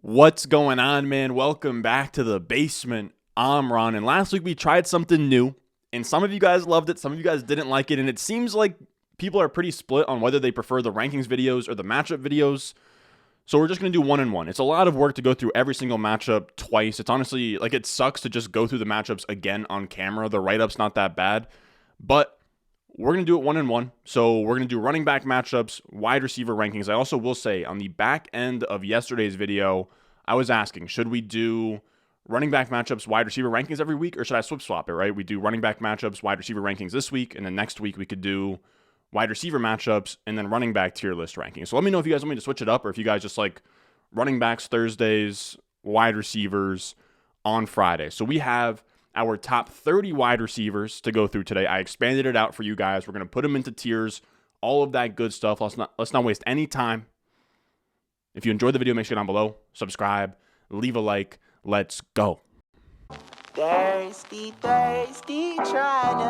What's going on, man? Welcome back to the basement. I'm Ron, and last week we tried something new, and some of you guys loved it, some of you guys didn't like it, and it seems like people are pretty split on whether they prefer the rankings videos or the matchup videos. So we're just going to do one and one. It's a lot of work to go through every single matchup twice. It's honestly, like, it sucks to just go through the matchups again on camera. The write-up's not that bad, but we're going to do it one and one. So we're going to do running back matchups, wide receiver rankings. I also will say on the back end of yesterday's video, I was asking, should we do running back matchups, wide receiver rankings every week, or should I swap it, right? We do running back matchups, wide receiver rankings this week, and then next week we could do wide receiver matchups and then running back tier list rankings. So let me know if you guys want me to switch it up or if you guys just like running backs Thursdays, wide receivers on Friday. So we have our top 30 wide receivers to go through today. I expanded it out for you guys. We're going to put them into tiers, all of that good stuff. Let's not waste any time. If you enjoyed the video, make sure down below, subscribe, leave a like. Let's go. Thirsty, trying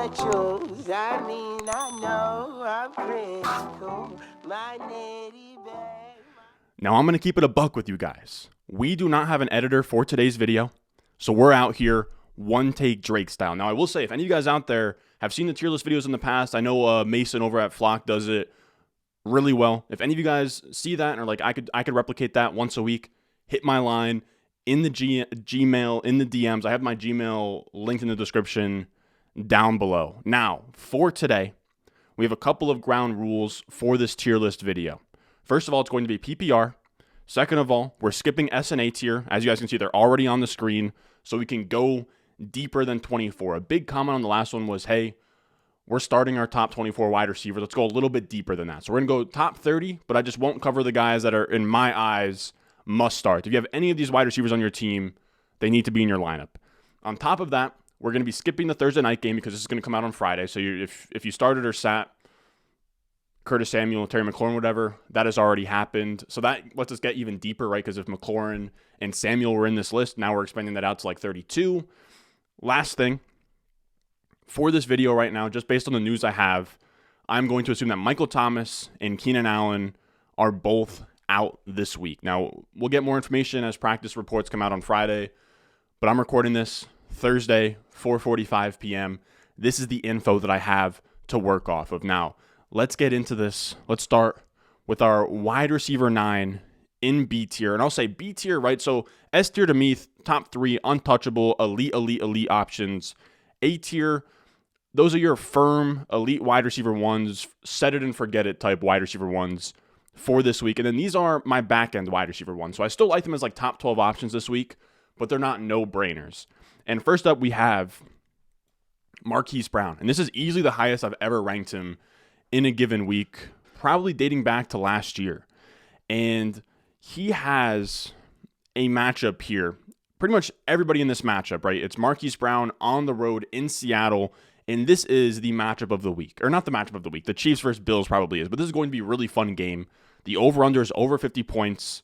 to choose. I know I'm pretty cool. My nitty bag. Now I'm going to keep it a buck with you guys. We do not have an editor for today's video, so we're out here one take Drake style. Now I will say, if any of you guys out there have seen the tier list videos in the past, I know Mason over at Flock does it really well. If any of you guys see that and are like, I could replicate that once a week, hit my line in the Gmail, in the DMs. I have my Gmail linked in the description down below. Now, for today, we have a couple of ground rules for this tier list video. First of all, it's going to be PPR. Second of all, we're skipping S and A tier. As you guys can see, they're already on the screen, so we can go deeper than 24. A big comment on the last one was, hey, we're starting our top 24 wide receivers. Let's go a little bit deeper than that. So we're going to go top 30, but I just won't cover the guys that are, in my eyes, must start. If you have any of these wide receivers on your team, they need to be in your lineup. On top of that, we're going to be skipping the Thursday night game because this is going to come out on Friday. So if you started or sat Curtis Samuel, Terry McLaurin, whatever, that has already happened. So that lets us get even deeper, right? Because if McLaurin and Samuel were in this list, now we're expanding that out to like 32. Last thing, for this video right now, just based on the news I have, I'm going to assume that Michael Thomas and Keenan Allen are both out this week. Now, we'll get more information as practice reports come out on Friday, but I'm recording this Thursday, 4:45 p.m. This is the info that I have to work off of. Now, let's get into this. Let's start with our wide receiver 9 in B tier. And I'll say B tier, right? So S tier to me, top 3, untouchable, elite options. A tier, those are your firm, elite wide receiver ones, set it and forget it type wide receiver ones for this week. And then these are my back end wide receiver ones. So I still like them as like top 12 options this week, but they're not no-brainers. And first up, we have Marquise Brown. And this is easily the highest I've ever ranked him in a given week, probably dating back to last year. And he has a matchup here. Pretty much everybody in this matchup, right? It's Marquise Brown on the road in Seattle. And this is the matchup of the week. Or not the matchup of the week. The Chiefs versus Bills probably is. But this is going to be a really fun game. The over-under is over 50 points.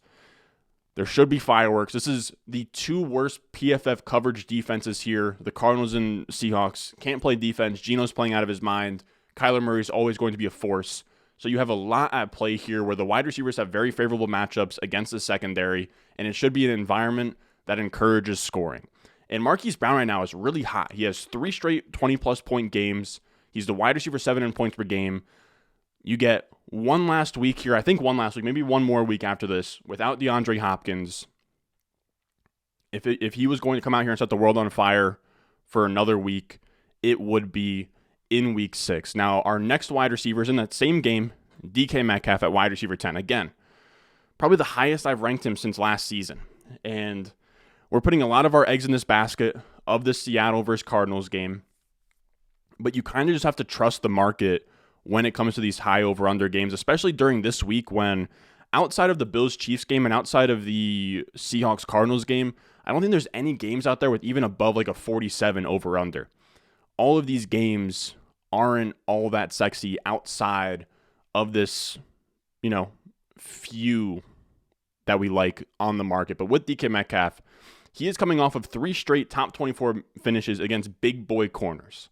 There should be fireworks. This is the two worst PFF coverage defenses here. The Cardinals and Seahawks can't play defense. Geno's playing out of his mind. Kyler Murray is always going to be a force. So you have a lot at play here where the wide receivers have very favorable matchups against the secondary. And it should be an environment that encourages scoring. And Marquise Brown right now is really hot. He has 3 straight 20-plus point games. He's the wide receiver 7 in points per game. You get one last week here. I think one last week, maybe one more week after this, without DeAndre Hopkins. If he was going to come out here and set the world on fire for another week, it would be in week 6. Now, our next wide receiver is in that same game, DK Metcalf at wide receiver 10. Again, probably the highest I've ranked him since last season. And we're putting a lot of our eggs in this basket of the Seattle versus Cardinals game. But you kind of just have to trust the market when it comes to these high over-under games, especially during this week when outside of the Bills-Chiefs game and outside of the Seahawks-Cardinals game, I don't think there's any games out there with even above like a 47 over-under. All of these games aren't all that sexy outside of this, few that we like on the market. But with DK Metcalf, he is coming off of 3 straight top 24 finishes against big boy corners.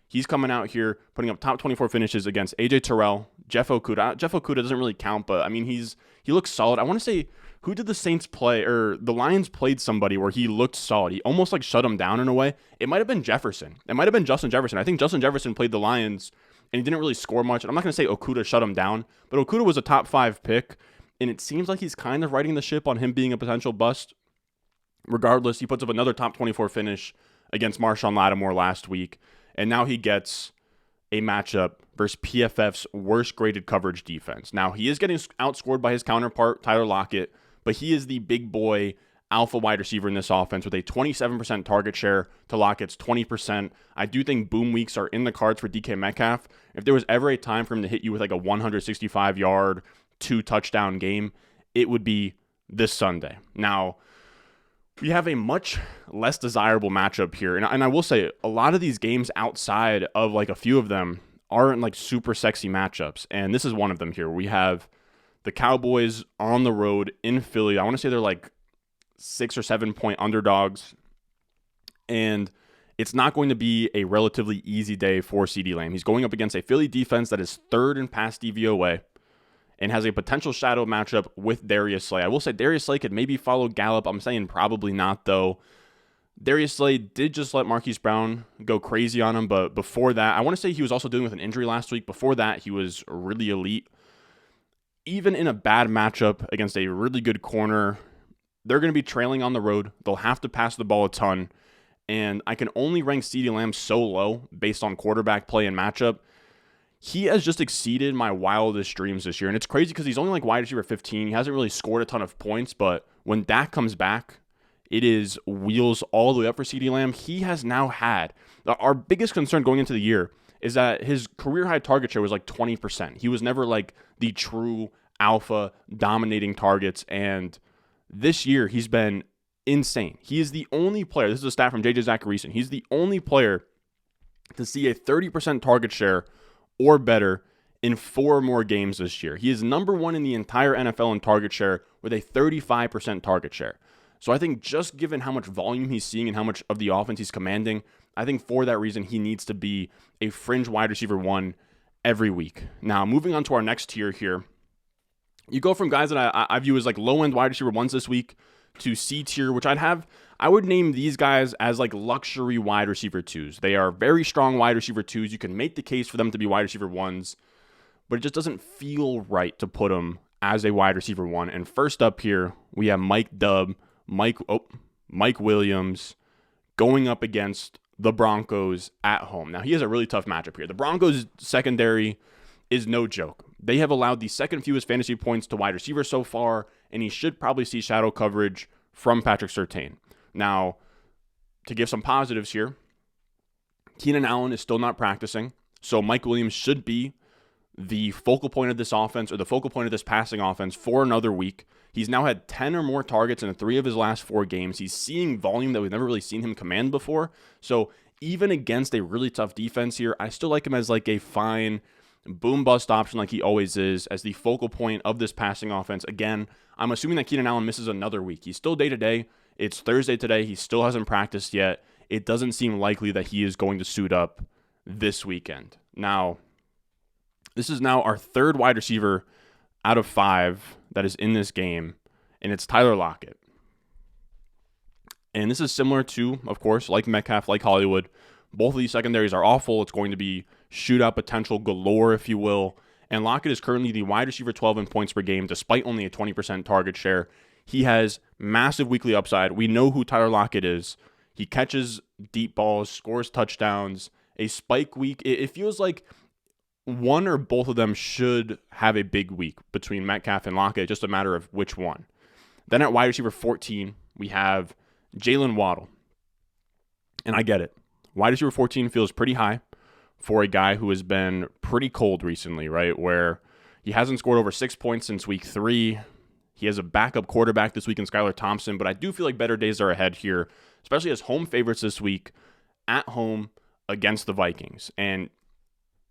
He's coming out here, putting up top 24 finishes against A.J. Terrell, Jeff Okudah. Jeff Okudah doesn't really count, but I mean, he looks solid. I want to say Who did the Saints play, or the Lions played somebody where he looked solid? He almost like shut him down in a way. It might have been Jefferson. It might have been Justin Jefferson. I think Justin Jefferson played the Lions, and he didn't really score much. And I'm not going to say Okudah shut him down, but Okudah was a top 5 pick, and it seems like he's kind of riding the ship on him being a potential bust. Regardless, he puts up another top 24 finish against Marshawn Lattimore last week, and now he gets a matchup versus PFF's worst graded coverage defense. Now, he is getting outscored by his counterpart, Tyler Lockett, but he is the big boy alpha wide receiver in this offense with a 27% target share to Lockett's 20%. I do think boom weeks are in the cards for DK Metcalf. If there was ever a time for him to hit you with like a 165-yard, 2-touchdown game, it would be this Sunday. Now, we have a much less desirable matchup here. And I will say, a lot of these games outside of like a few of them aren't like super sexy matchups. And this is one of them here. We have the Cowboys on the road in Philly. I want to say they're like 6 or 7 point underdogs. And it's not going to be a relatively easy day for CeeDee Lamb. He's going up against a Philly defense that is 3rd in pass DVOA and has a potential shadow matchup with Darius Slay. I will say Darius Slay could maybe follow Gallup. I'm saying probably not, though. Darius Slay did just let Marquise Brown go crazy on him, but before that, I want to say he was also dealing with an injury last week. Before that, he was really elite. Even in a bad matchup against a really good corner, they're going to be trailing on the road. They'll have to pass the ball a ton, and I can only rank CeeDee Lamb so low based on quarterback play and matchup. He has just exceeded my wildest dreams this year. And it's crazy because he's only like wide receiver 15. He hasn't really scored a ton of points, but when Dak comes back, it is wheels all the way up for CeeDee Lamb. He has now had, our biggest concern going into the year is that his career high target share was like 20%. He was never like the true alpha dominating targets. And this year he's been insane. He is the only player, this is a stat from JJ Zachariason, he's the only player to see a 30% target share or better in 4 more games this year. He is number 1 in the entire NFL in target share with a 35% target share. So I think just given how much volume he's seeing and how much of the offense he's commanding, I think for that reason he needs to be a fringe wide receiver 1 every week. Now, moving on to our next tier here, you go from guys that I view as like low-end wide receiver 1s this week to C tier, which I would name these guys as like luxury wide receiver 2s. They are very strong wide receiver 2s. You can make the case for them to be wide receiver 1s, but it just doesn't feel right to put them as a wide receiver 1. And first up here, we have Mike Williams going up against the Broncos at home. Now, he has a really tough matchup here. The Broncos secondary is no joke. They have allowed the second fewest fantasy points to wide receivers so far, and he should probably see shadow coverage from Patrick Surtain. Now, to give some positives here, Keenan Allen is still not practicing, so Mike Williams should be the focal point of this offense, or the focal point of this passing offense for another week. He's now had 10 or more targets in 3 of his last 4 games. He's seeing volume that we've never really seen him command before. So even against a really tough defense here, I still like him as like a fine boom-bust option like he always is as the focal point of this passing offense. Again, I'm assuming that Keenan Allen misses another week. He's still day-to-day. It's Thursday today. He still hasn't practiced yet. It doesn't seem likely that he is going to suit up this weekend. Now, this is now our 3rd wide receiver out of 5 that is in this game, and it's Tyler Lockett. And this is similar to, of course, like Metcalf, like Hollywood. Both of these secondaries are awful. It's going to be shootout potential galore, if you will. And Lockett is currently the wide receiver 12 in points per game, despite only a 20% target share. He has massive weekly upside. We know who Tyler Lockett is. He catches deep balls, scores touchdowns, a spike week. It feels like one or both of them should have a big week between Metcalf and Lockett, just a matter of which one. Then at wide receiver 14, we have Jalen Waddle. And I get it. Wide receiver 14 feels pretty high for a guy who has been pretty cold recently, right? Where he hasn't scored over 6 points since week 3. He has a backup quarterback this week in Skylar Thompson, but I do feel like better days are ahead here, especially as home favorites this week at home against the Vikings. And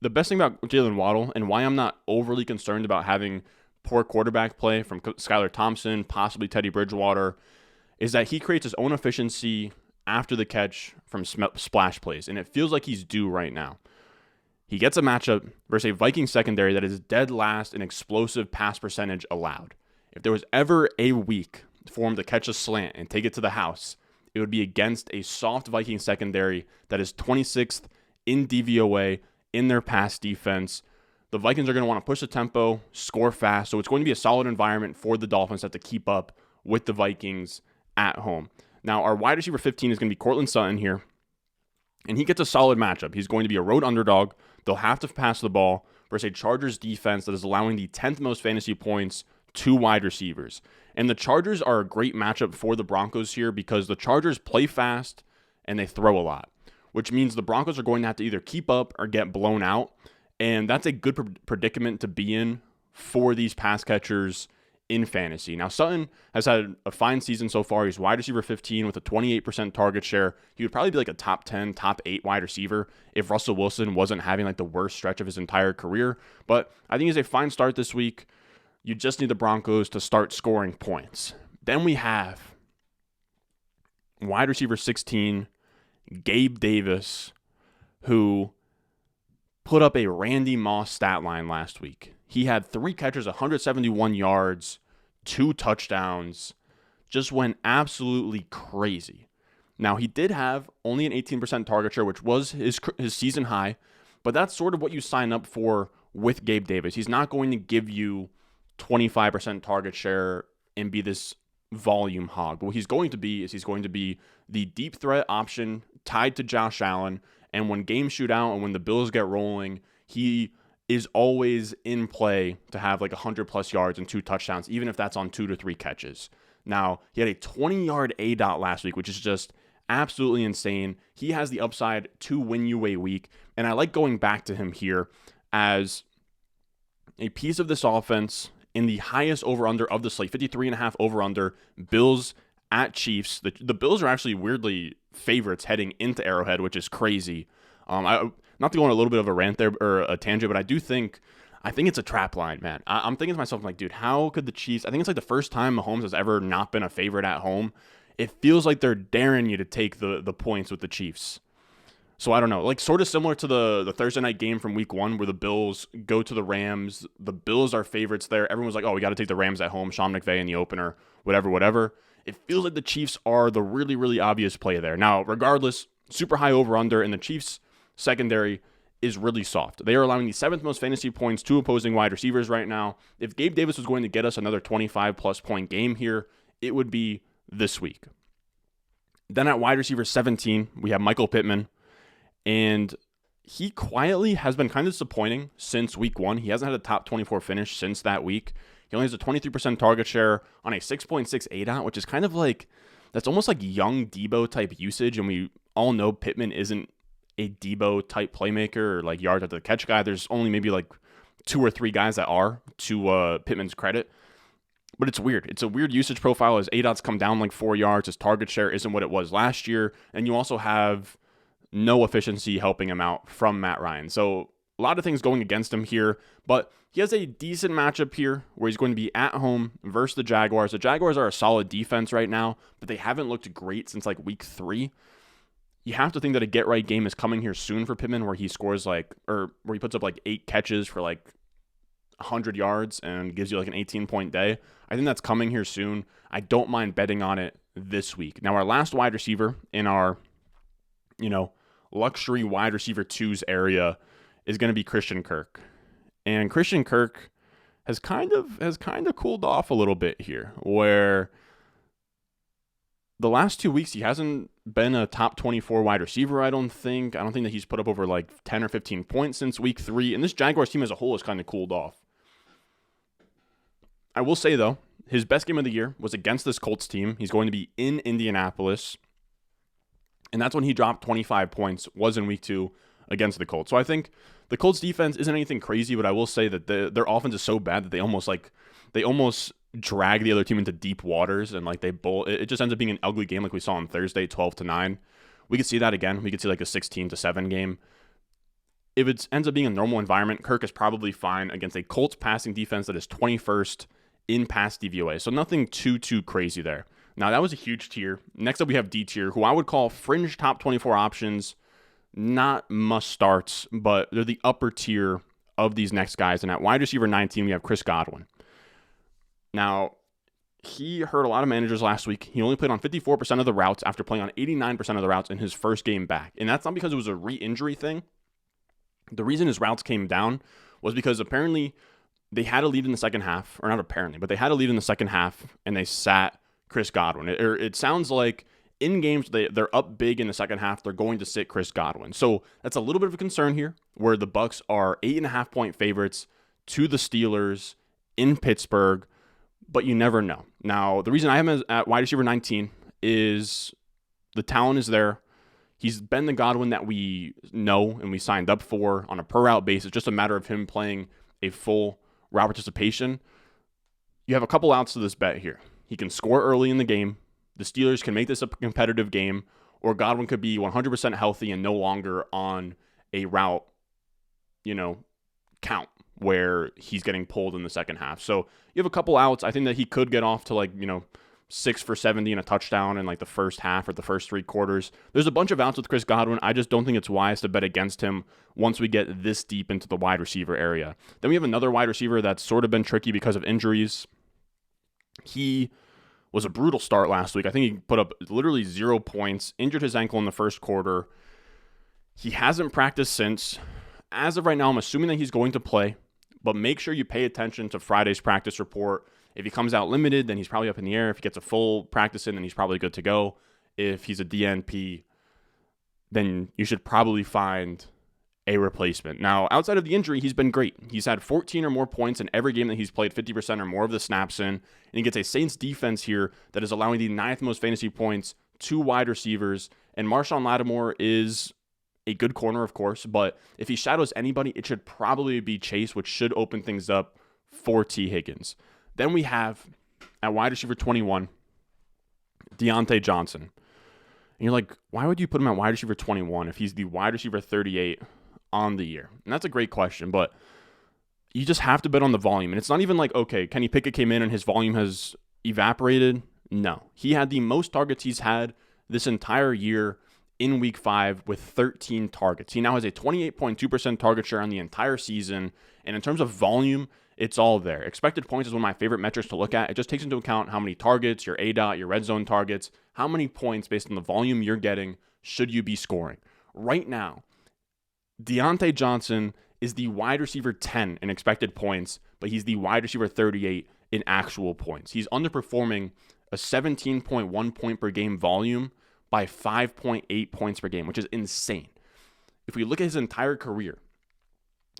the best thing about Jalen Waddle, and why I'm not overly concerned about having poor quarterback play from Skylar Thompson, possibly Teddy Bridgewater, is that he creates his own efficiency after the catch from splash plays, and it feels like he's due right now. He gets a matchup versus a Viking secondary that is dead last in explosive pass percentage allowed. If there was ever a week for him to catch a slant and take it to the house, it would be against a soft Viking secondary that is 26th in DVOA in their pass defense. The Vikings are going to want to push the tempo, score fast, so it's going to be a solid environment for the Dolphins to have to keep up with the Vikings at home. Now, our wide receiver 15 is going to be Courtland Sutton here, and he gets a solid matchup. He's going to be a road underdog. They'll have to pass the ball versus a Chargers defense that is allowing the 10th most fantasy points to wide receivers. And the Chargers are a great matchup for the Broncos here because the Chargers play fast and they throw a lot, which means the Broncos are going to have to either keep up or get blown out. And that's a good predicament to be in for these pass catchers in fantasy. Now, Sutton has had a fine season so far. He's wide receiver 15 with a 28% target share. He would probably be like a top 10, top 8 wide receiver if Russell Wilson wasn't having like the worst stretch of his entire career. But I think he's a fine start this week. You just need the Broncos to start scoring points. Then we have wide receiver 16, Gabe Davis, who put up a Randy Moss stat line last week. He had 3 catches, 171 yards, 2 touchdowns, just went absolutely crazy. Now, he did have only an 18% target share, which was his season high, but that's sort of what you sign up for with Gabe Davis. He's not going to give you 25% target share and be this volume hog. But what he's going to be is he's going to be the deep threat option tied to Josh Allen. And when games shoot out and when the Bills get rolling, he is always in play to have like 100+ yards and 2 touchdowns, even if that's on 2 to 3 catches. Now, he had a 20-yard ADOT last week, which is just absolutely insane. He has the upside to win you a week. And I like going back to him here as a piece of this offense in the highest over-under of the slate, 53.5 over-under, Bills at Chiefs. The Bills are actually weirdly favorites heading into Arrowhead, which is crazy. Not to go on a little bit of a rant there or a tangent, but I think it's a trap line, man. I'm thinking to myself, like, dude, how could the Chiefs? I think it's like the first time Mahomes has ever not been a favorite at home. It feels like they're daring you to take the points with the Chiefs. So I don't know, like sort of similar to the Thursday night game from week 1 where the Bills go to the Rams. The Bills are favorites there. Everyone was like, oh, we got to take the Rams at home. Sean McVay in the opener, whatever. It feels like the Chiefs are the really, really obvious play there. Now, regardless, super high over-under, and the Chiefs secondary is really soft. They are allowing the 7th most fantasy points to opposing wide receivers right now. If Gabe Davis was going to get us another 25+ point game here, it would be this week. Then at wide receiver 17, we have Michael Pittman. And he quietly has been kind of disappointing since week 1. He hasn't had a top 24 finish since that week. He only has a 23% target share on a 6.6 ADOT, which is kind of like, that's almost like young Debo type usage. And we all know Pittman isn't a Debo type playmaker or like yards after the catch guy. There's only maybe like 2 or 3 guys that are, to Pittman's credit. But it's weird. It's a weird usage profile. His ADOTs come down like 4 yards. His target share isn't what it was last year. And you also have no efficiency helping him out from Matt Ryan. So a lot of things going against him here, but he has a decent matchup here where he's going to be at home versus the Jaguars. The Jaguars are a solid defense right now, but they haven't looked great since like week 3. You have to think that a get-right game is coming here soon for Pittman where he scores like, or where he puts up like 8 catches for like 100 yards and gives you like an 18-point day. I think that's coming here soon. I don't mind betting on it this week. Now, our last wide receiver in our, luxury wide receiver 2s area is going to be Christian Kirk. And Christian Kirk has kind of cooled off a little bit here, where the last 2 weeks he hasn't been a top 24 wide receiver, I don't think. I don't think that he's put up over like 10 or 15 points since week 3. And this Jaguars team as a whole has kind of cooled off. I will say, though, his best game of the year was against this Colts team. He's going to be in Indianapolis. And that's when he dropped 25 points, was in week 2 against the Colts. So I think the Colts defense isn't anything crazy, but I will say that their offense is so bad that they almost drag the other team into deep waters, and like it just ends up being an ugly game like we saw on Thursday, 12-9. We could see that again. We could see like a 16-7 game. If it ends up being a normal environment, Kirk is probably fine against a Colts passing defense that is 21st in pass DVOA. So nothing too crazy there. Now, that was a huge tier. Next up, we have D tier, who I would call fringe top 24 options. Not must starts, but they're the upper tier of these next guys. And at wide receiver 19, we have Chris Godwin. Now, he hurt a lot of managers last week. He only played on 54% of the routes after playing on 89% of the routes in his first game back. And that's not because it was a re-injury thing. The reason his routes came down was because apparently they had a lead in the second half, or not apparently, but they had a lead in the second half, and they sat Chris Godwin. It sounds like in games they're up big in the second half, they're going to sit Chris Godwin. So that's a little bit of a concern here, where the Bucs are 8.5-point favorites to the Steelers in Pittsburgh, but you never know. Now, the reason I have him at wide receiver 19 is the talent is there. He's been the Godwin that we know and we signed up for on a per route basis. Just a matter of him playing a full route participation. You have a couple outs to this bet here. He can score early in the game. The Steelers can make this a competitive game, or Godwin could be 100% healthy and no longer on a route, count where he's getting pulled in the second half. So you have a couple outs. I think that he could get off to 6 for 70 and a touchdown in the first half or the first three quarters. There's a bunch of outs with Chris Godwin. I just don't think it's wise to bet against him once we get this deep into the wide receiver area. Then we have another wide receiver that's sort of been tricky because of injuries. He was a brutal start last week. I think he put up literally 0 points, injured his ankle in the first quarter. He hasn't practiced since. As of right now, I'm assuming that he's going to play, but make sure you pay attention to Friday's practice report. If he comes out limited, then he's probably up in the air. If he gets a full practice in, then he's probably good to go. If he's a DNP, then you should probably find a replacement. Now, outside of the injury, he's been great. He's had 14 or more points in every game that he's played 50% or more of the snaps in. And he gets a Saints defense here that is allowing the 9th most fantasy points to wide receivers. And Marshawn Lattimore is a good corner, of course, but if he shadows anybody, it should probably be Chase, which should open things up for T. Higgins. Then we have, at wide receiver 21, Deontay Johnson. And you're like, why would you put him at wide receiver 21 if he's the wide receiver 38 on the year? And that's a great question, but you just have to bet on the volume. And it's not even like, okay, Kenny Pickett came in and his volume has evaporated. No. He had the most targets he's had this entire year in week 5 with 13 targets. He now has a 28.2% target share on the entire season. And in terms of volume, it's all there. Expected points is one of my favorite metrics to look at. It just takes into account how many targets, your ADOT, your red zone targets, how many points based on the volume you're getting should you be scoring. Right now, Deontay Johnson is the wide receiver 10 in expected points, but he's the wide receiver 38 in actual points. He's underperforming a 17.1 point per game volume by 5.8 points per game, which is insane. If we look at his entire career,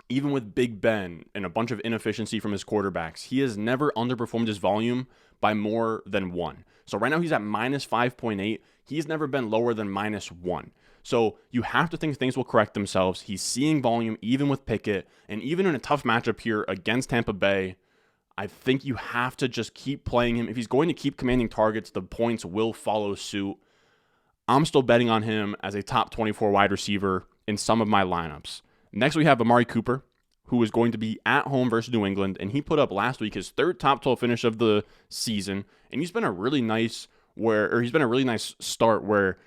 even with Big Ben and a bunch of inefficiency from his quarterbacks, he has never underperformed his volume by more than 1. So right now he's at minus 5.8. He's never been lower than minus 1. So you have to think things will correct themselves. He's seeing volume even with Pickett, and even in a tough matchup here against Tampa Bay, I think you have to just keep playing him. If he's going to keep commanding targets, the points will follow suit. I'm still betting on him as a top 24 wide receiver in some of my lineups. Next, we have Amari Cooper, who is going to be at home versus New England, and he put up last week his 3rd top 12 finish of the season, and he's been a really nice start where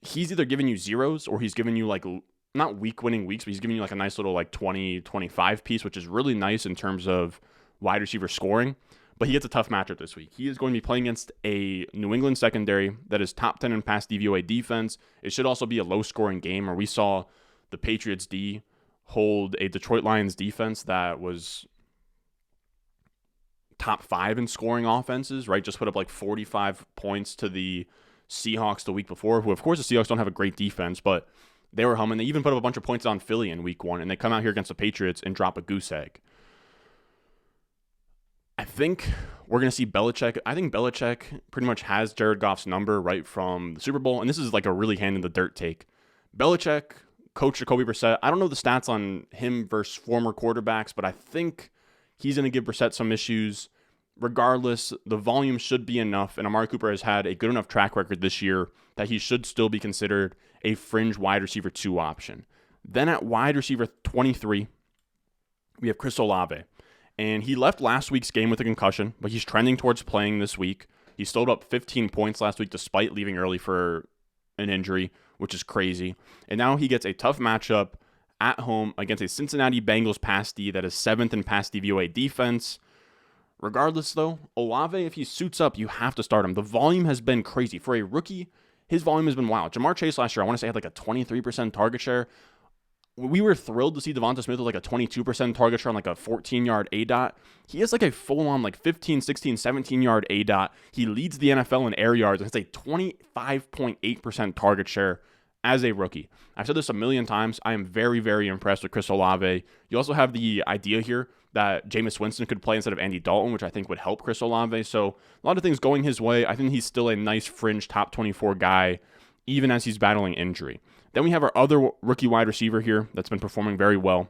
he's either giving you zeros or he's giving you not week-winning weeks, but he's giving you a nice little 20, 25 piece, which is really nice in terms of wide receiver scoring. But he gets a tough matchup this week. He is going to be playing against a New England secondary that is top 10 in pass DVOA defense. It should also be a low-scoring game where we saw the Patriots D hold a Detroit Lions defense that was top 5 in scoring offenses, right? Just put up 45 points to the Seahawks the week before, who, of course, the Seahawks don't have a great defense, but they were humming. They even put up a bunch of points on Philly in week 1, and they come out here against the Patriots and drop a goose egg. I think we're going to see Belichick. I think Belichick pretty much has Jared Goff's number right from the Super Bowl, and this is a really hand-in-the-dirt take. Belichick coached Jacoby Brissett. I don't know the stats on him versus former quarterbacks, but I think he's going to give Brissett some issues. Regardless, the volume should be enough, and Amari Cooper has had a good enough track record this year that he should still be considered a fringe wide receiver 2 option. Then at wide receiver 23, we have Chris Olave. And he left last week's game with a concussion, but he's trending towards playing this week. He stowed up 15 points last week despite leaving early for an injury, which is crazy. And now he gets a tough matchup at home against a Cincinnati Bengals pass D that is 7th in pass DVOA defense. Regardless, though, Olave, if he suits up, you have to start him. The volume has been crazy. For a rookie, his volume has been wild. Jamar Chase last year, I want to say, had like a 23% target share. We were thrilled to see Devonta Smith with like a 22% target share on like a 14-yard ADOT. He has like a full-on like 15, 16, 17-yard ADOT. He leads the NFL in air yards and has a 25.8% target share as a rookie. I've said this a million times. I am very, very impressed with Chris Olave. You also have the idea here that Jameis Winston could play instead of Andy Dalton, which I think would help Chris Olave. So a lot of things going his way. I think he's still a nice fringe top 24 guy, even as he's battling injury. Then we have our other rookie wide receiver here that's been performing very well.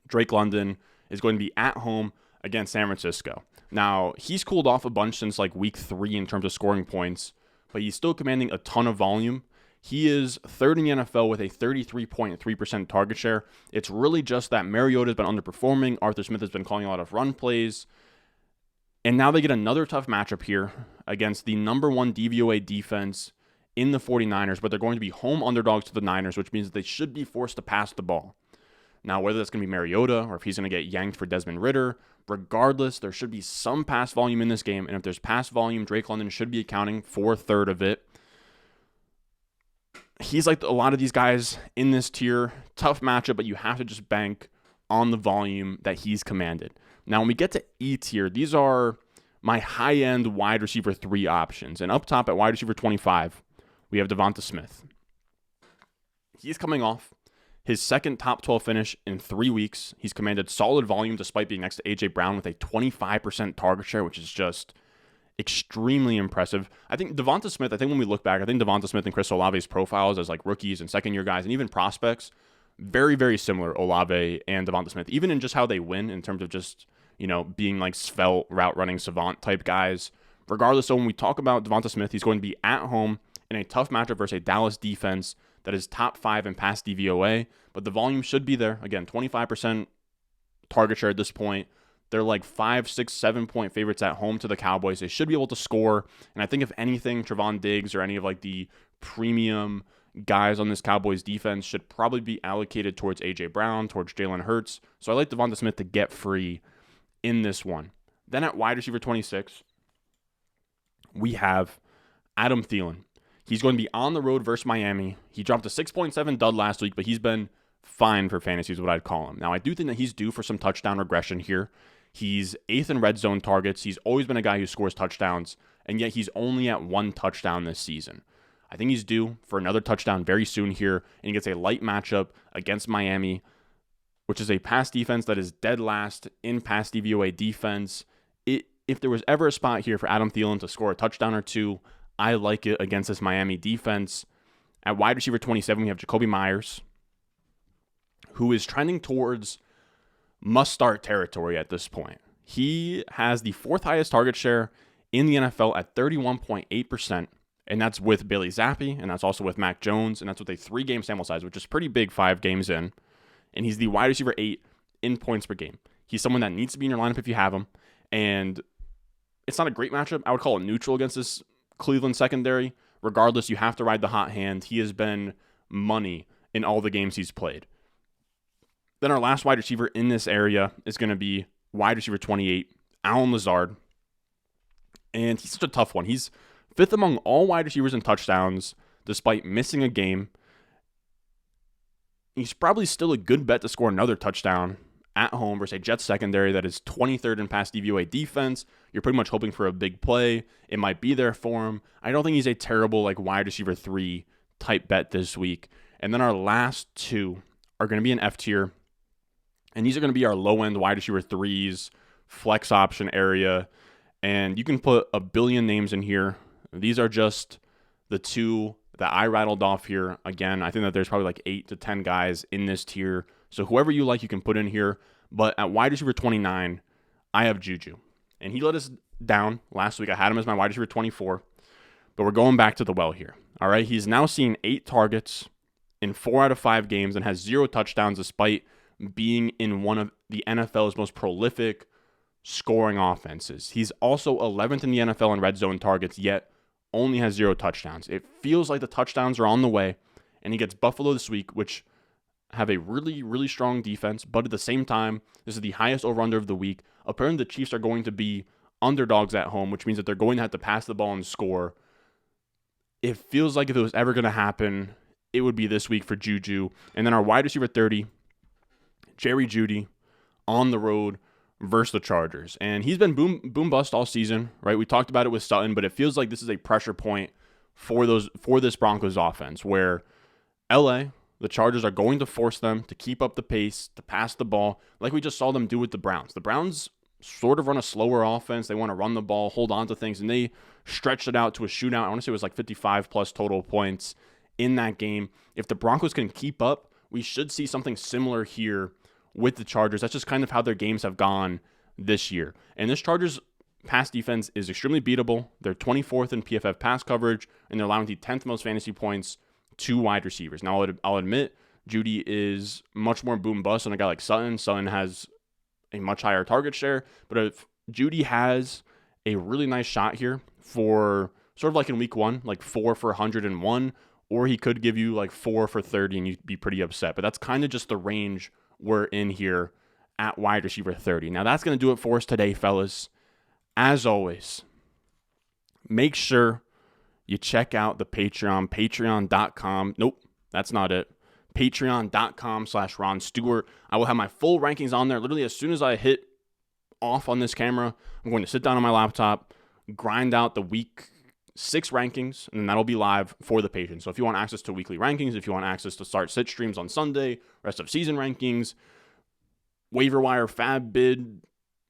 Drake London is going to be at home against San Francisco. Now, he's cooled off a bunch since like week 3 in terms of scoring points, but he's still commanding a ton of volume. He is third in the NFL with a 33.3% target share. It's really just that Mariota has been underperforming. Arthur Smith has been calling a lot of run plays. And now they get another tough matchup here against the number 1 DVOA defense in the 49ers, but they're going to be home underdogs to the Niners, which means that they should be forced to pass the ball. Now, whether that's going to be Mariota or if he's going to get yanked for Desmond Ridder, regardless, there should be some pass volume in this game. And if there's pass volume, Drake London should be accounting for a third of it. He's like a lot of these guys in this tier. Tough matchup, but you have to just bank on the volume that he's commanded. Now, when we get to E tier, these are my high-end wide receiver 3 options. And up top at wide receiver 25, we have Devonta Smith. He's coming off his second top 12 finish in 3 weeks. He's commanded solid volume despite being next to A.J. Brown with a 25% target share, which is just extremely impressive. I think Devonta Smith, when we look back, I think Devonta Smith and Chris Olave's profiles as like rookies and second-year guys and even prospects, very, very similar, Olave and Devonta Smith, even in just how they win in terms of just, being like svelte, route-running savant type guys. Regardless, so when we talk about Devonta Smith, he's going to be at home in a tough matchup versus a Dallas defense that is top 5 in pass DVOA, but the volume should be there. Again, 25% target share at this point. They're like 5, 6, 7 point favorites at home to the Cowboys. They should be able to score. And I think if anything, Trevon Diggs or any of like the premium guys on this Cowboys defense should probably be allocated towards A.J. Brown, towards Jalen Hurts. So I like Devonta Smith to get free in this one. Then at wide receiver 26, we have Adam Thielen. He's going to be on the road versus Miami. He dropped a 6.7 dud last week, but he's been fine for fantasy is what I'd call him. Now, I do think that he's due for some touchdown regression here. He's 8th in red zone targets. He's always been a guy who scores touchdowns, and yet he's only at 1 touchdown this season. I think he's due for another touchdown very soon here, and he gets a light matchup against Miami, which is a pass defense that is dead last in pass DVOA defense. If there was ever a spot here for Adam Thielen to score a touchdown or two, I like it against this Miami defense. At wide receiver 27, we have Jacoby Myers, who is trending towards must-start territory at this point. He has the 4th highest target share in the NFL at 31.8%, and that's with Bailey Zappi, and that's also with Mac Jones, and that's with a 3-game sample size, which is pretty big 5 games in. And he's the wide receiver 8 in points per game. He's someone that needs to be in your lineup if you have him, and it's not a great matchup. I would call it neutral against this Cleveland secondary. Regardless, you have to ride the hot hand. He has been money in all the games he's played. Then our last wide receiver in this area is going to be wide receiver 28, Allen Lazard. And he's such a tough one. He's 5th among all wide receivers in touchdowns, despite missing a game. He's probably still a good bet to score another touchdown at home versus a Jets secondary that is 23rd in pass DVOA defense. You're pretty much hoping for a big play. It might be there for him. I don't think he's a terrible like wide receiver 3 type bet this week. And then our last 2 are going to be an F tier. And these are going to be our low-end wide receiver 3s, flex option area. And you can put a billion names in here. These are just the 2 that I rattled off here. Again, I think that there's probably like 8 to 10 guys in this tier. So whoever you like, you can put in here. But at wide receiver 29, I have Juju. And he let us down last week. I had him as my wide receiver 24. But we're going back to the well here. All right, he's now seen 8 targets in 4 out of 5 games and has 0 touchdowns despite being in one of the NFL's most prolific scoring offenses. He's also 11th in the NFL in red zone targets, yet only has 0 touchdowns. It feels like the touchdowns are on the way, and he gets Buffalo this week, which have a really, really strong defense, but at the same time, this is the highest over-under of the week. Apparently, the Chiefs are going to be underdogs at home, which means that they're going to have to pass the ball and score. It feels like if it was ever going to happen, it would be this week for Juju. And then our wide receiver 30, Jerry Jeudy, on the road versus the Chargers. And he's been boom bust all season, right? We talked about it with Sutton, but it feels like this is a pressure point for this Broncos offense where LA, the Chargers are going to force them to keep up the pace, to pass the ball, like we just saw them do with the Browns. The Browns sort of run a slower offense. They want to run the ball, hold on to things, and they stretched it out to a shootout. I want to say it was like 55 plus total points in that game. If the Broncos can keep up, we should see something similar here with the Chargers. That's just kind of how their games have gone this year. And this Chargers pass defense is extremely beatable. They're 24th in PFF pass coverage, and they're allowing the 10th most fantasy points to wide receivers. Now, I'll admit, Jeudy is much more boom bust than a guy like Sutton. Sutton has a much higher target share, but if Jeudy has a really nice shot here for sort of like in week 1, like 4 for 101, or he could give you like 4 for 30 and you'd be pretty upset. But that's kind of just the range we're in here at wide receiver 30. Now, that's going to do it for us today, fellas. As always, make sure you check out the Patreon, patreon.com. Nope, that's not it. Patreon.com/Ron Stewart. I will have my full rankings on there. Literally, as soon as I hit off on this camera, I'm going to sit down on my laptop, grind out the week 6 rankings, and then that'll be live for the Patreon. So if you want access to weekly rankings, if you want access to start sit streams on Sunday, rest of season rankings, waiver wire, fab bid,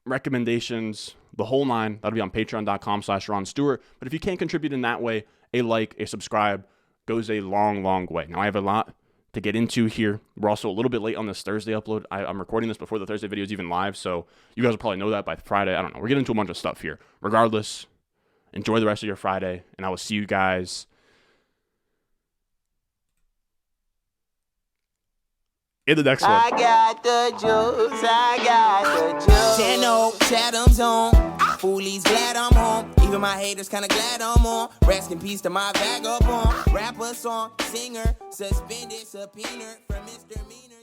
recommendations, the whole nine, that'll be on patreon.com/Ron Stewart. But if you can't contribute in that way, a like, a subscribe goes a long, long way. Now, I have a lot to get into here. We're also a little bit late on this Thursday upload. I'm recording this before the Thursday video is even live, so you guys will probably know that by Friday. I don't know. We're getting into a bunch of stuff here. Regardless, enjoy the rest of your Friday, and I will see you guys in the next one. I got the juice, I got the juice. Channel, Chatham's on. Foolies glad I'm home. Even my haters kinda glad I'm on. Rest in peace to my vagabond. Rapper, song, singer, suspended, subpoena from Mr. Meaner.